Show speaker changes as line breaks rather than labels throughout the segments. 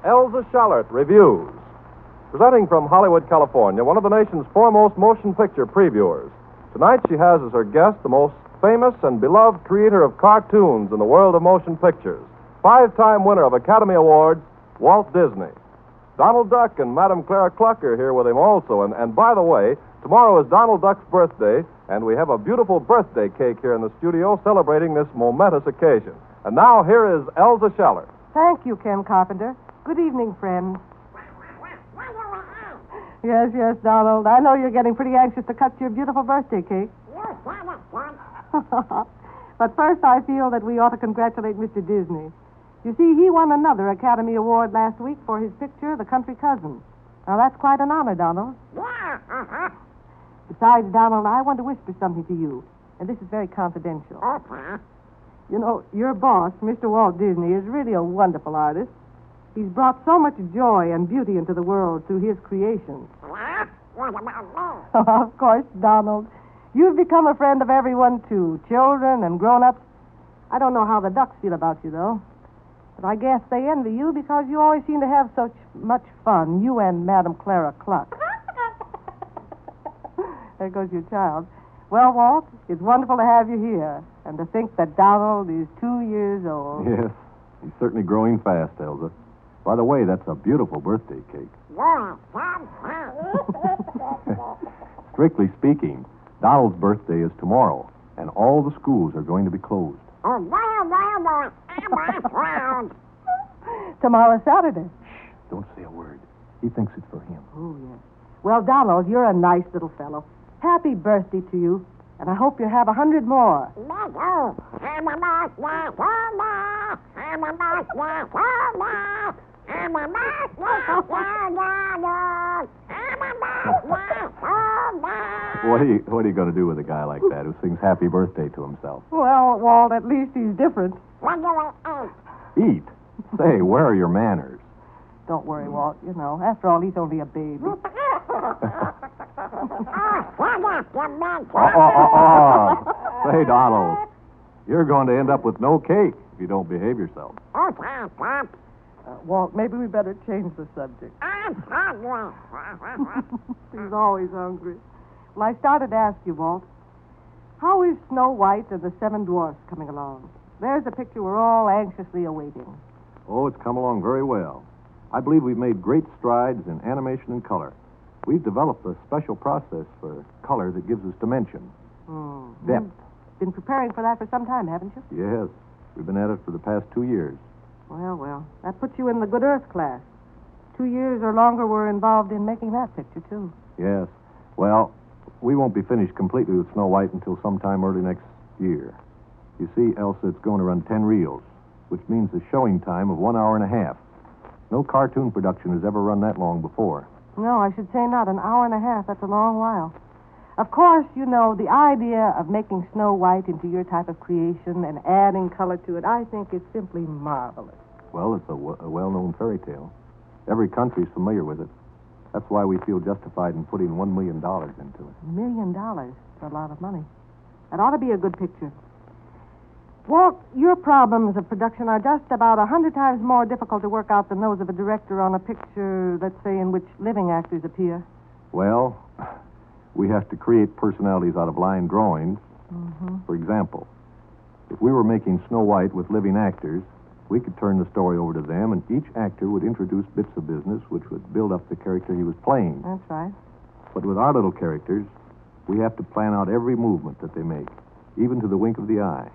Elza Schallert reviews. Presenting from Hollywood, California, one of the nation's foremost motion picture previewers. Tonight she has as her guest the most famous and beloved creator of cartoons in the world of motion pictures, 5-time winner of Academy Awards, Walt Disney. Donald Duck and Madame Clara Cluck are here with him also. And by the way, tomorrow is Donald Duck's birthday, and we have a beautiful birthday cake here in the studio celebrating this momentous occasion. And now here is Elza Schallert.
Thank you, Ken Carpenter. Good evening, friends. Yes, Donald. I know you're getting pretty anxious to cut your beautiful birthday cake. But first, I feel that we ought to congratulate Mr. Disney. You see, he won another Academy Award last week for his picture, The Country Cousin. Now, that's quite an honor, Donald. Besides, Donald, I want to whisper something to you, and this is very confidential. You know, your boss, Mr. Walt Disney, is really a wonderful artist. He's brought so much joy and beauty into the world through his creations. Of course, Donald. You've become a friend of everyone, too, children and grown-ups. I don't know how the ducks feel about you, though. But I guess they envy you because you always seem to have so much fun, you and Madame Clara Cluck. There goes your child. Well, Walt, it's wonderful to have you here, and to think that Donald is 2 years old.
Yes, he's certainly growing fast, Elza. By the way, that's a beautiful birthday cake. Strictly speaking, Donald's birthday is tomorrow, and all the schools are going to be closed.
Tomorrow's Saturday.
Shh, don't say a word. He thinks it's for him.
Oh, yes. Well, Donald, you're a nice little fellow. Happy birthday to you, and I hope you have 100 more.
What are you going to do with a guy like that who sings happy birthday to himself?
Well, Walt, at least he's different.
Eat? Say, where are your manners?
Don't worry, Walt. You know, after all, he's only a baby.
Say, Donald, you're going to end up with no cake if you don't behave yourself.
Walt, maybe we better change the subject. He's always hungry. Well, I started to ask you, Walt, how is Snow White and the Seven Dwarfs coming along? There's a picture we're all anxiously awaiting.
Oh, it's come along very well. I believe we've made great strides in animation and color. We've developed a special process for color that gives us dimension, depth.
Been preparing for that for some time, haven't you?
Yes. We've been at it for the past 2 years.
Well. That puts you in the good Earth class. 2 years or longer were involved in making that picture, too.
Yes. Well, we won't be finished completely with Snow White until sometime early next year. You see, Elsa, it's going to run 10 reels, which means a showing time of 1 hour and a half. No cartoon production has ever run that long before.
No, I should say not. An hour and a half, that's a long while. Of course, you know, the idea of making Snow White into your type of creation and adding color to it, I think is simply marvelous.
Well, it's a well-known fairy tale. Every country's familiar with it. That's why we feel justified in putting $1 million into it.
$1 million? That's a lot of money. That ought to be a good picture. Walt, your problems of production are just about 100 times more difficult to work out than those of a director on a picture, let's say, in which living actors appear.
Well, we have to create personalities out of line drawings. For example, if we were making Snow White with living actors, we could turn the story over to them, and each actor would introduce bits of business which would build up the character he was playing.
That's right.
But with our little characters, we have to plan out every movement that they make, even to the wink of the eye.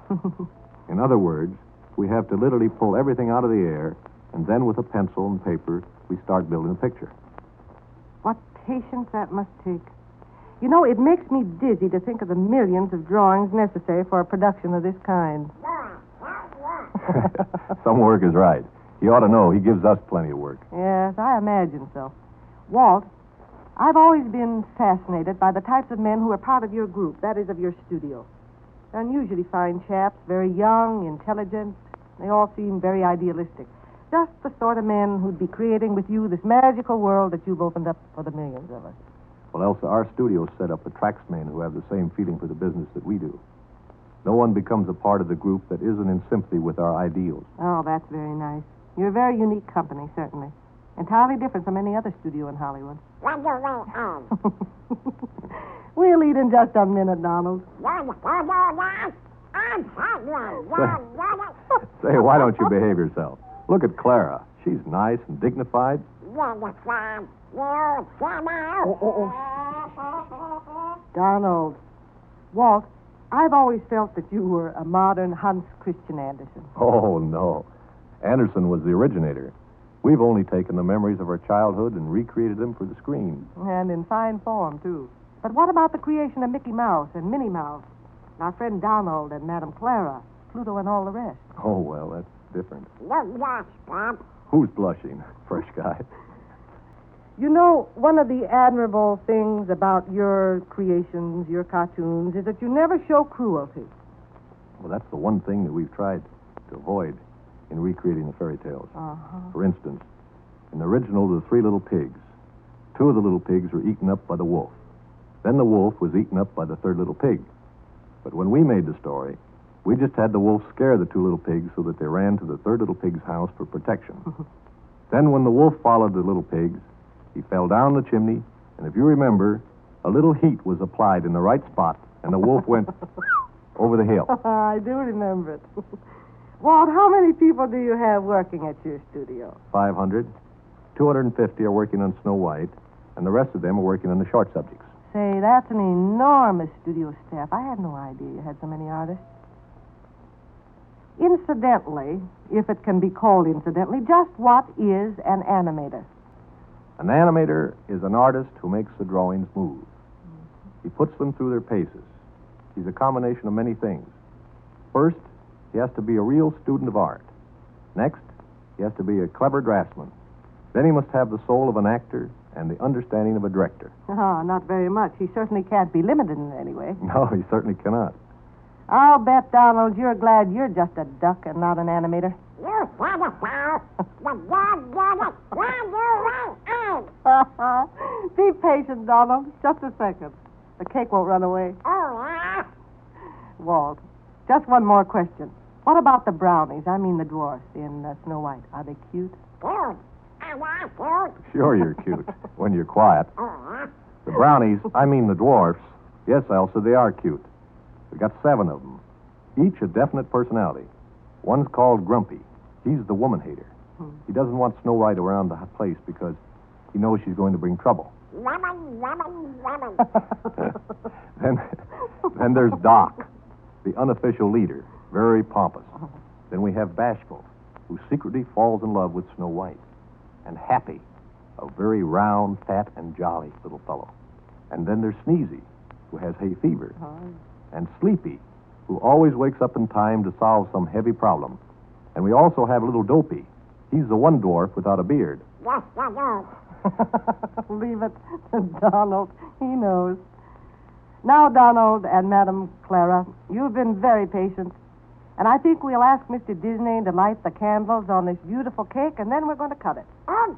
In other words, we have to literally pull everything out of the air, and then with a pencil and paper, we start building a picture.
What patience that must take. You know, it makes me dizzy to think of the millions of drawings necessary for a production of this kind.
Some work is right. He ought to know he gives us plenty of work.
Yes, I imagine so. Walt, I've always been fascinated by the types of men who are part of your group, that is, of your studio. They're unusually fine chaps, very young, intelligent. They all seem very idealistic. Just the sort of men who'd be creating with you this magical world that you've opened up for the millions of us.
Well, Elsa, our studio setup attracts men who have the same feeling for the business that we do. No one becomes a part of the group that isn't in sympathy with our ideals.
Oh, that's very nice. You're a very unique company, certainly. Entirely different from any other studio in Hollywood.
What do they have?
We'll eat in just a minute, Donald.
Say, why don't you behave yourself? Look at Clara. She's nice and dignified.
Donald. Walt, I've always felt that you were a modern Hans Christian Andersen.
Oh, no. Anderson was the originator. We've only taken the memories of our childhood and recreated them for the screen.
And in fine form, too. But what about the creation of Mickey Mouse and Minnie Mouse? And our friend Donald and Madame Clara, Pluto and all the rest.
Oh, well, that's different.
No blush, Bob.
Who's blushing? Fresh guy.
You know, one of the admirable things about your creations, your cartoons, is that you never show cruelty.
Well, that's the one thing that we've tried to avoid in recreating the fairy tales. For instance, in the original, The Three Little Pigs, two of the little pigs were eaten up by the wolf. Then the wolf was eaten up by the third little pig. But when we made the story, we just had the wolf scare the two little pigs so that they ran to the third little pig's house for protection. Then when the wolf followed the little pigs, he fell down the chimney, and if you remember, a little heat was applied in the right spot, and the wolf went over the hill.
I do remember it. Walt, how many people do you have working at your studio?
500. 250 are working on Snow White, and the rest of them are working on the short subjects.
Say, that's an enormous studio staff. I had no idea you had so many artists. Incidentally, if it can be called incidentally, just what is an animator?
An animator is an artist who makes the drawings move. He puts them through their paces. He's a combination of many things. First, he has to be a real student of art. Next, he has to be a clever draftsman. Then he must have the soul of an actor and the understanding of a director.
Oh, not very much. He certainly can't be limited in any way.
No, he certainly cannot.
I'll bet, Donald, you're glad you're just a duck and not an animator.
You said it, Bob. The dog did it. Why do
Be patient, Donald. Just a second. The cake won't run away.
Oh, yeah?
Walt, just one more question. What about the brownies? I mean the dwarfs in Snow White. Are they cute?
Cute. Am I cute?
Sure you're cute when you're quiet. The brownies, I mean the dwarfs, yes, Elsa, they are cute. We've got 7 of them, each a definite personality. One's called Grumpy. He's the woman hater. He doesn't want Snow White around the place because he knows she's going to bring trouble.
Lemon, lemon, lemon.
Then there's Doc, the unofficial leader, very pompous. Then we have Bashful, who secretly falls in love with Snow White. And Happy, a very round, fat, and jolly little fellow. And then there's Sneezy, who has hay fever. And Sleepy, who always wakes up in time to solve some heavy problem. And we also have little Dopey. He's the one dwarf without a beard.
Yes, I know.
Leave it to Donald. He knows. Now, Donald and Madame Clara, you've been very patient. And I think we'll ask Mr. Disney to light the candles on this beautiful cake, and then we're going to cut it.
Oh,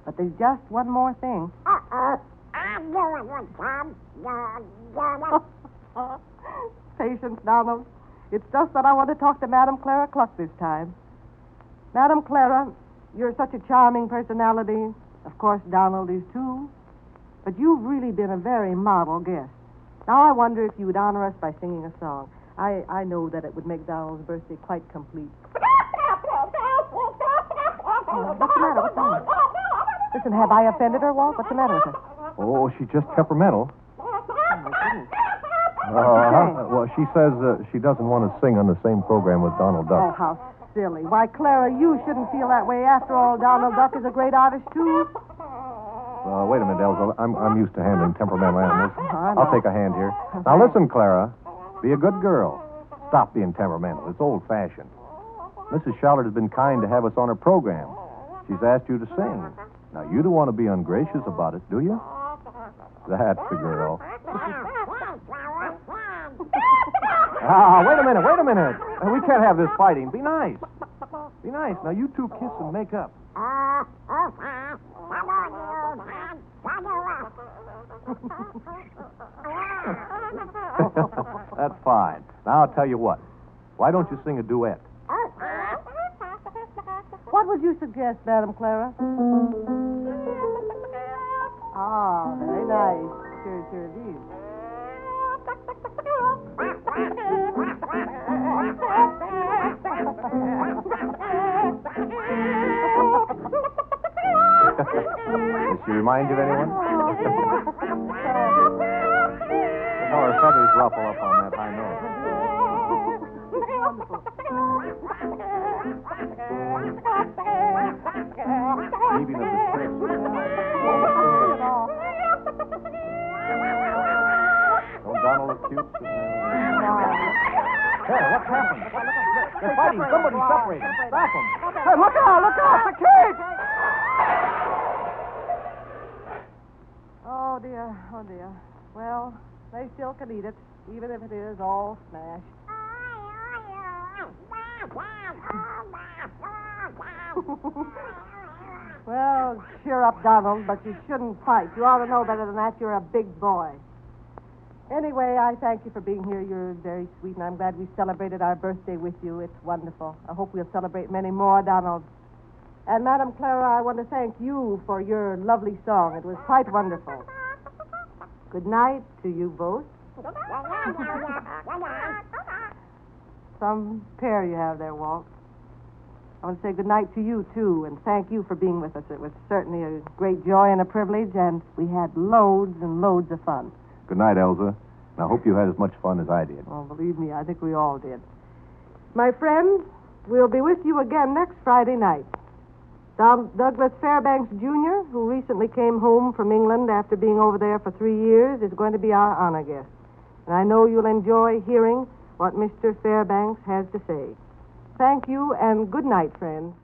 But there's just one more thing.
uh-oh. I'm doing it, Tom.
Patience, Donald. It's just that I want to talk to Madame Clara Cluck this time. Madame Clara, you're such a charming personality. Of course, Donald is too. But you've really been a very model guest. Now I wonder if you would honor us by singing a song. I know that it would make Donald's birthday quite complete. What's the matter? What's the matter? Listen, have I offended her, Walt? What's the matter with her?
Oh, she's just temperamental. Well, she says she doesn't want to sing on the same program with Donald
Oh,
Duck.
how silly. Why, Clara, you shouldn't feel that way. After all, Donald Duck is a great artist, too.
Wait a minute, Elsa. I'm used to handling temperamental animals.
I know.
I'll take a hand here. Now, listen, Clara. Be a good girl. Stop being temperamental. It's old-fashioned. Mrs. Charlotte has been kind to have us on her program. She's asked you to sing. Now, you don't want to be ungracious about it, do you? That's the girl. Wait a minute. We can't have this fighting. Be nice. Be nice. Now, you two kiss and make up. That's fine. Now, I'll tell you what. Why don't you sing a duet?
What would you suggest, Madam Clara? Ah, very nice. Sure it is.
Does she remind you of anyone? How her feathers ruffle up on that high note. Even of the chest. Don't Donald look cute? Hey, what's happened? They're fighting. Somebody's separating. Stop them.
Hey, look out! The cage! Oh, dear. Well, they still can eat it, even if it is all smashed. Well, cheer up, Donald, but you shouldn't fight. You ought to know better than that. You're a big boy. Anyway, I thank you for being here. You're very sweet, and I'm glad we celebrated our birthday with you. It's wonderful. I hope we'll celebrate many more, Donald. And, Madam Clara, I want to thank you for your lovely song. It was quite wonderful. Good night to you both. Some pair you have there, Walt. I want to say good night to you, too, and thank you for being with us. It was certainly a great joy and a privilege, and we had loads and loads of fun.
Good night, Elza. And I hope you had as much fun as I did.
Oh, believe me, I think we all did. My friends, we'll be with you again next Friday night. Douglas Fairbanks, Jr., who recently came home from England after being over there for 3 years, is going to be our honor guest. And I know you'll enjoy hearing what Mr. Fairbanks has to say. Thank you, and good night, friends.